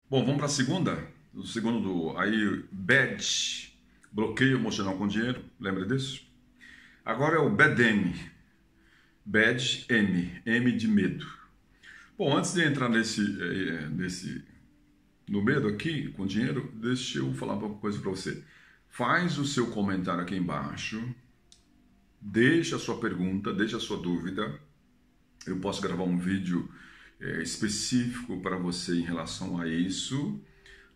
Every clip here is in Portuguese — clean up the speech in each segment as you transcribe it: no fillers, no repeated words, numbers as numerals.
Bom, vamos para a segunda. O segundo aí, BED, bloqueio emocional com dinheiro. Lembra disso? Agora é o BED-M. BED-M, M de medo. Bom, antes de entrar no medo aqui com dinheiro, deixa eu falar uma coisa para você. Faz o seu comentário aqui embaixo. Deixa a sua pergunta, deixa a sua dúvida. Eu posso gravar um vídeo específico para você em relação a isso,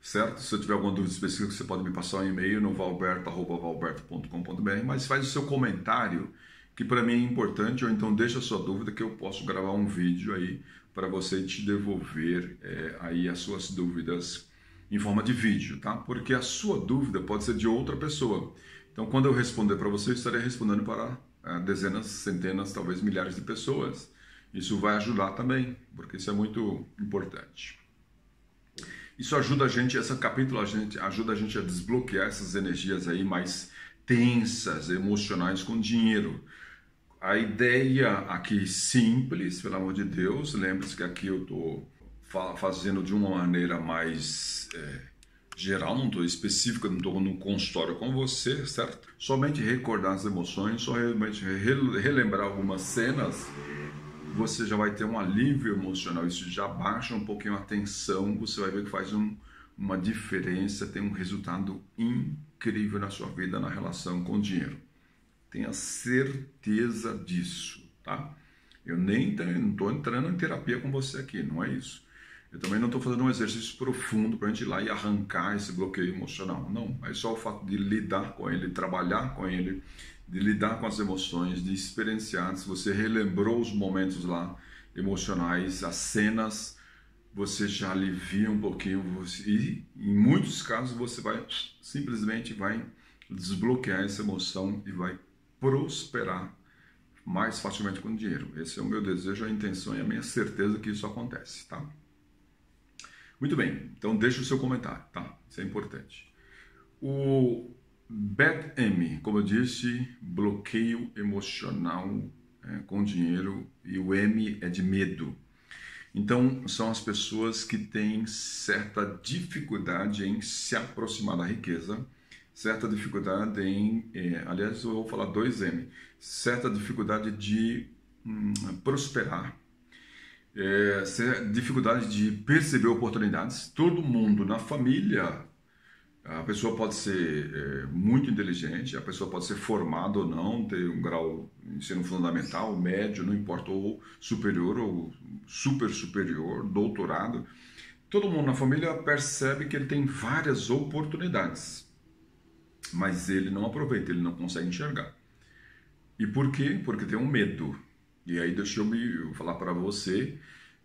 certo? Se eu tiver alguma dúvida específica, você pode me passar um e-mail no valberto@valberto.com.br, mas faz o seu comentário, que para mim é importante, ou então deixa a sua dúvida que eu posso gravar um vídeo aí para você te devolver aí as suas dúvidas em forma de vídeo, tá? Porque a sua dúvida pode ser de outra pessoa. Então, quando eu responder para você, eu estarei respondendo para dezenas, centenas, talvez milhares de pessoas. Isso vai ajudar também, porque isso é muito importante. Isso ajuda a gente, esse capítulo ajuda a gente a desbloquear essas energias aí mais tensas, emocionais com dinheiro. A ideia aqui simples, pelo amor de Deus, lembre-se que aqui eu estou fazendo de uma maneira mais geral, não estou específica, não estou no consultório com você, certo? Somente recordar as emoções, só realmente relembrar algumas cenas, você já vai ter um alívio emocional, isso já baixa um pouquinho a tensão, você vai ver que faz uma diferença, tem um resultado incrível na sua vida, na relação com o dinheiro. Tenha certeza disso, tá? Eu nem estou entrando em terapia com você aqui, não é isso. Eu também não estou fazendo um exercício profundo para a gente ir lá e arrancar esse bloqueio emocional. Não, é só o fato de lidar com ele, trabalhar com ele, de lidar com as emoções, de experienciar. Se você relembrou os momentos lá emocionais, as cenas, você já alivia um pouquinho. E em muitos casos você vai simplesmente desbloquear essa emoção e vai prosperar mais facilmente com dinheiro. Esse é o meu desejo, a intenção e a minha certeza que isso acontece, tá? Muito bem, então deixa o seu comentário, tá? Isso é importante. O BED-M, como eu disse, bloqueio emocional com dinheiro, e o M é de medo. Então, são as pessoas que têm certa dificuldade em se aproximar da riqueza, certa dificuldade aliás, eu vou falar 2M, certa dificuldade de prosperar, dificuldade de perceber oportunidades. Todo mundo na família, a pessoa pode ser muito inteligente, a pessoa pode ser formada ou não, ter um grau de ensino fundamental, médio, não importa, ou superior, ou super superior, doutorado. Todo mundo na família percebe que ele tem várias oportunidades, mas ele não aproveita, ele não consegue enxergar. E por quê? Porque tem um medo. E aí deixa eu falar para você,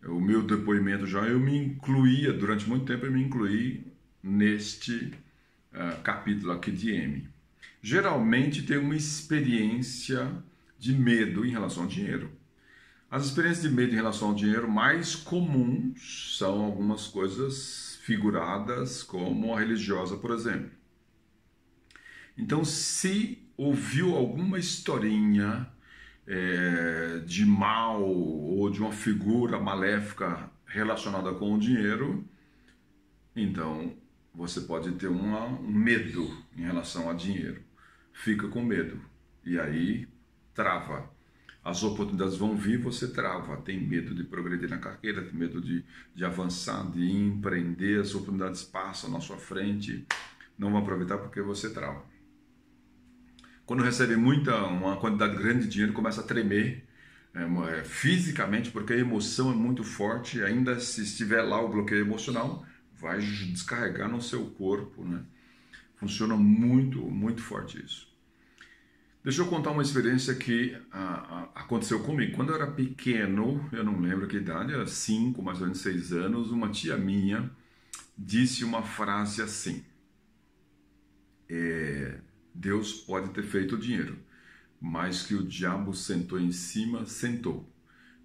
o meu depoimento já, eu me incluía, durante muito tempo eu me incluí neste capítulo aqui de M. Geralmente tem uma experiência de medo em relação ao dinheiro. As experiências de medo em relação ao dinheiro mais comuns são algumas coisas figuradas, como a religiosa, por exemplo. Então, se ouviu alguma historinha de mal ou de uma figura maléfica relacionada com o dinheiro, então você pode ter um medo em relação a dinheiro. Fica com medo e aí trava. As oportunidades vão vir, você trava. Tem medo de progredir na carreira, tem medo de avançar, de empreender. As oportunidades passam na sua frente, não vão aproveitar porque você trava. Quando recebe uma quantidade grande de dinheiro, começa a tremer fisicamente, porque a emoção é muito forte. Ainda se estiver lá o bloqueio emocional, vai descarregar no seu corpo, né? Funciona muito, muito forte isso. Deixa eu contar uma experiência que aconteceu comigo. Quando eu era pequeno, eu não lembro que idade, era 5, mais ou menos 6 anos, uma tia minha disse uma frase assim: Deus pode ter feito o dinheiro, mas que o diabo sentou em cima, sentou.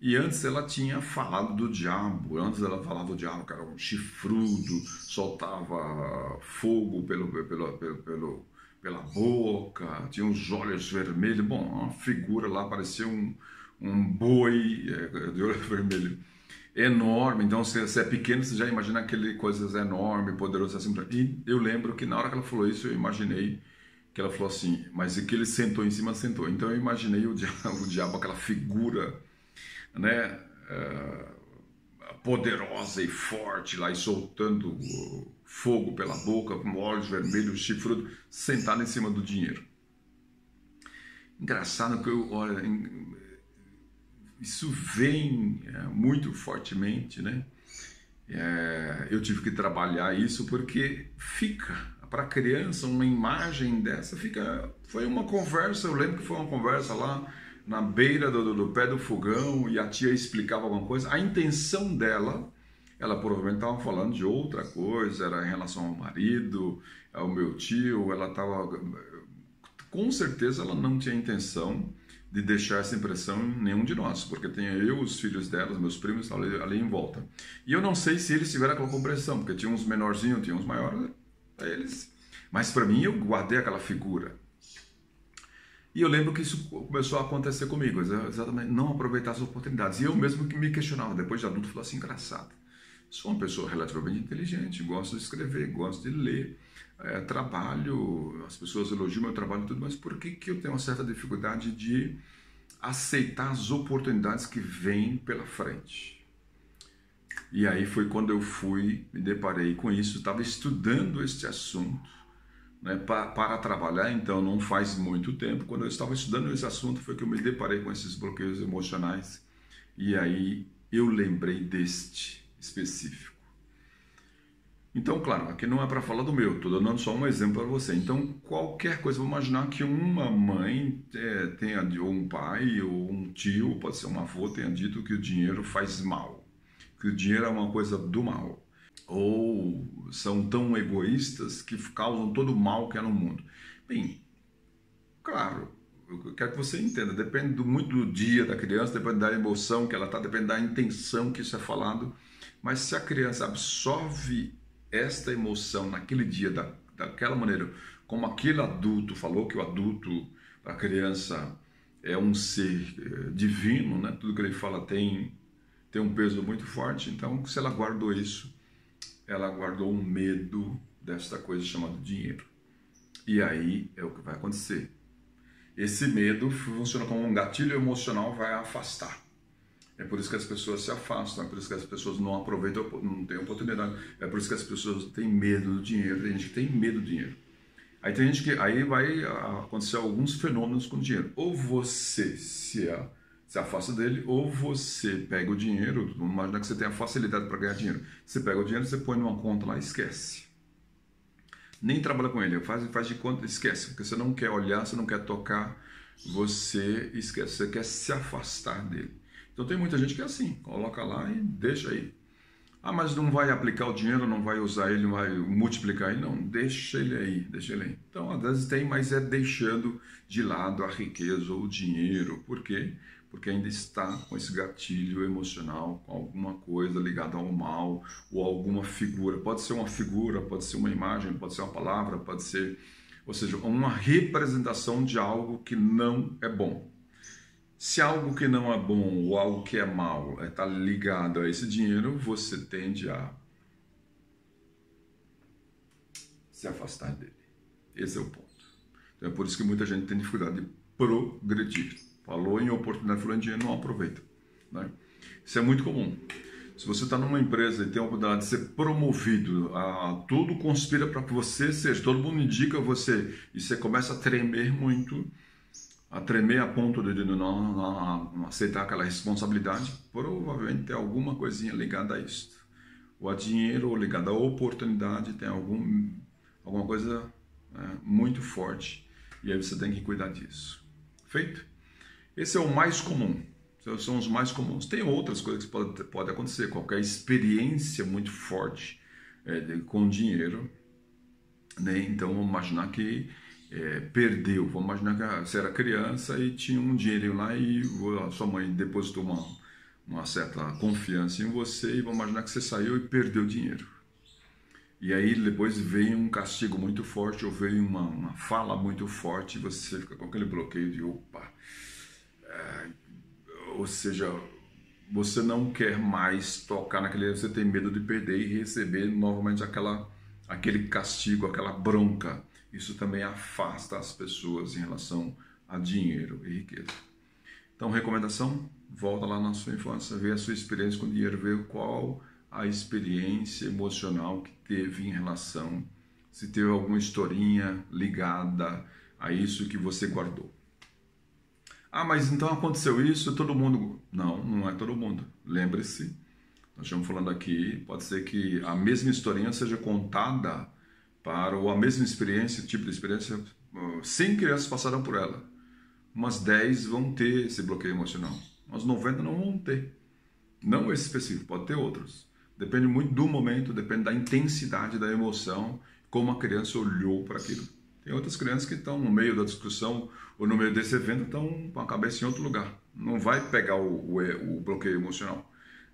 E antes ela tinha falado do diabo, antes ela falava do diabo, que era um chifrudo, soltava fogo pela boca, tinha os olhos vermelhos, bom, uma figura lá, parecia um boi de olho vermelho. enorme. Então, se você é pequeno, você já imagina aquele coisas enorme, poderoso assim. E eu lembro que na hora que ela falou isso, eu imaginei que ela falou assim, mas e que ele sentou em cima, sentou. Então eu imaginei o diabo aquela figura, né, poderosa e forte lá, e soltando fogo pela boca, com olhos vermelhos, chifrudo, sentado em cima do dinheiro. Engraçado que olha, isso vem muito fortemente, né? Eu tive que trabalhar isso porque fica, para a criança, uma imagem dessa, foi uma conversa, eu lembro que foi uma conversa lá na beira do pé do fogão, e a tia explicava alguma coisa, a intenção dela, ela provavelmente estava falando de outra coisa, era em relação ao marido, ao meu tio, ela estava, com certeza ela não tinha intenção de deixar essa impressão em nenhum de nós, porque tinha eu, os filhos delas, meus primos ali em volta. E eu não sei se eles tiveram aquela compreensão, porque tinha uns menorzinhos, tinha uns maiores, eles. Mas para mim, eu guardei aquela figura. E eu lembro que isso começou a acontecer comigo, exatamente, não aproveitar as oportunidades. E eu mesmo que me questionava, depois de adulto, falei assim, engraçado, sou uma pessoa relativamente inteligente, gosto de escrever, gosto de ler, trabalho, as pessoas elogiam meu trabalho e tudo, mas por que eu tenho uma certa dificuldade de aceitar as oportunidades que vêm pela frente? E aí foi quando eu me deparei com isso, estava estudando este assunto, né, para trabalhar, então não faz muito tempo. Quando eu estava estudando esse assunto foi que eu me deparei com esses bloqueios emocionais, e aí eu lembrei deste específico. Então, claro, aqui não é para falar do meu, estou dando só um exemplo para você. Então, qualquer coisa, vamos imaginar que uma mãe tenha, ou um pai, ou um tio, pode ser um avô, tenha dito que o dinheiro faz mal, que o dinheiro é uma coisa do mal, ou são tão egoístas que causam todo o mal que há no mundo. Bem, claro, eu quero que você entenda, depende muito do dia da criança, depende da emoção que ela está, depende da intenção que isso é falado, mas se a criança absorve esta emoção naquele dia, daquela maneira, como aquele adulto falou, que o adulto, a criança, é um ser divino, né? Tudo que ele fala tem um peso muito forte, então se ela guardou isso, ela guardou um medo desta coisa chamada dinheiro. E aí é o que vai acontecer. Esse medo funciona como um gatilho emocional, vai afastar. É por isso que as pessoas se afastam, é por isso que as pessoas não aproveitam, não têm oportunidade, é por isso que as pessoas têm medo do dinheiro, tem gente que tem medo do dinheiro. Aí tem gente que, aí vai acontecer alguns fenômenos com o dinheiro. Ou você se afasta dele, ou você pega o dinheiro, vamos imaginar que você tem a facilidade para ganhar dinheiro. Você pega o dinheiro, você põe numa conta lá e esquece. Nem trabalha com ele, faz de conta, esquece, porque você não quer olhar, você não quer tocar, você esquece, você quer se afastar dele. Então tem muita gente que é assim, coloca lá e deixa aí. Ah, mas não vai aplicar o dinheiro, não vai usar ele, não vai multiplicar ele, não, deixa ele aí, deixa ele aí. Então às vezes tem, mas é deixando de lado a riqueza ou o dinheiro. Por quê? Porque ainda está com esse gatilho emocional, com alguma coisa ligada ao mal, ou alguma figura. Pode ser uma figura, pode ser uma imagem, pode ser uma palavra, pode ser, ou seja, uma representação de algo que não é bom. Se algo que não é bom ou algo que é mal está ligado a esse dinheiro, você tende a se afastar dele. Esse é o ponto. Então é por isso que muita gente tem dificuldade de progredir. Falou em oportunidade, falou em dinheiro, não aproveita. Né? Isso é muito comum. Se você está numa empresa e tem a oportunidade de ser promovido, tudo conspira para que você seja, todo mundo indica você, e você começa a tremer muito, a tremer a ponto de não aceitar aquela responsabilidade, provavelmente tem alguma coisinha ligada a isso. Ou a dinheiro, ou ligada a oportunidade, tem alguma coisa muito forte. E aí você tem que cuidar disso. Feito? Esse é o mais comum. Esses são os mais comuns. Tem outras coisas que podem acontecer. Qualquer experiência muito forte com dinheiro. Né? Então, vamos imaginar que perdeu. Vamos imaginar que você era criança e tinha um dinheirinho lá e a sua mãe depositou uma certa confiança em você, e vamos imaginar que você saiu e perdeu o dinheiro. E aí depois veio um castigo muito forte, ou veio uma fala muito forte, e você fica com aquele bloqueio de opa. Ou seja, você não quer mais tocar naquele, você tem medo de perder e receber novamente aquele castigo, aquela bronca. Isso também afasta as pessoas em relação a dinheiro e riqueza. Então, recomendação, volta lá na sua infância, vê a sua experiência com dinheiro, vê qual a experiência emocional que teve em relação, se teve alguma historinha ligada a isso que você guardou. Ah, mas então aconteceu isso, todo mundo... Não, não é todo mundo. Lembre-se, nós estamos falando aqui, pode ser que a mesma historinha seja contada ou a mesma experiência, tipo de experiência, 100 crianças passaram por ela. Umas 10 vão ter esse bloqueio emocional, umas 90 não vão ter. Não esse específico, pode ter outros. Depende muito do momento, depende da intensidade da emoção, como a criança olhou para aquilo. Tem outras crianças que estão no meio da discussão ou no meio desse evento, estão com a cabeça em outro lugar. Não vai pegar o bloqueio emocional.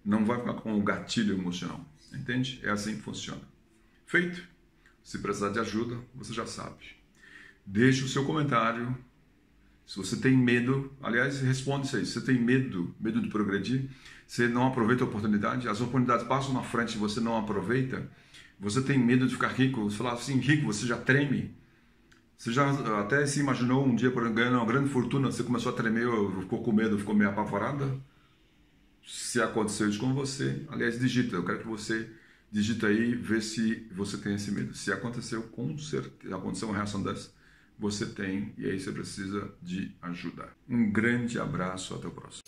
Não vai ficar com o gatilho emocional. Entende? É assim que funciona. Feito? Se precisar de ajuda, você já sabe. Deixe o seu comentário. Se você tem medo, aliás, responde isso aí. Se você tem medo de progredir, você não aproveita a oportunidade, as oportunidades passam na frente e você não aproveita, você tem medo de ficar rico, você fala assim, rico, você já treme. Você já até se imaginou um dia ganhando uma grande fortuna, você começou a tremer, ficou com medo, ficou meio apavorada? Se aconteceu isso com você, aliás, digita, eu quero que você digita aí, vê se você tem esse medo. Se aconteceu, com certeza, aconteceu uma reação dessa, você tem, e aí você precisa de ajuda. Um grande abraço, até o próximo.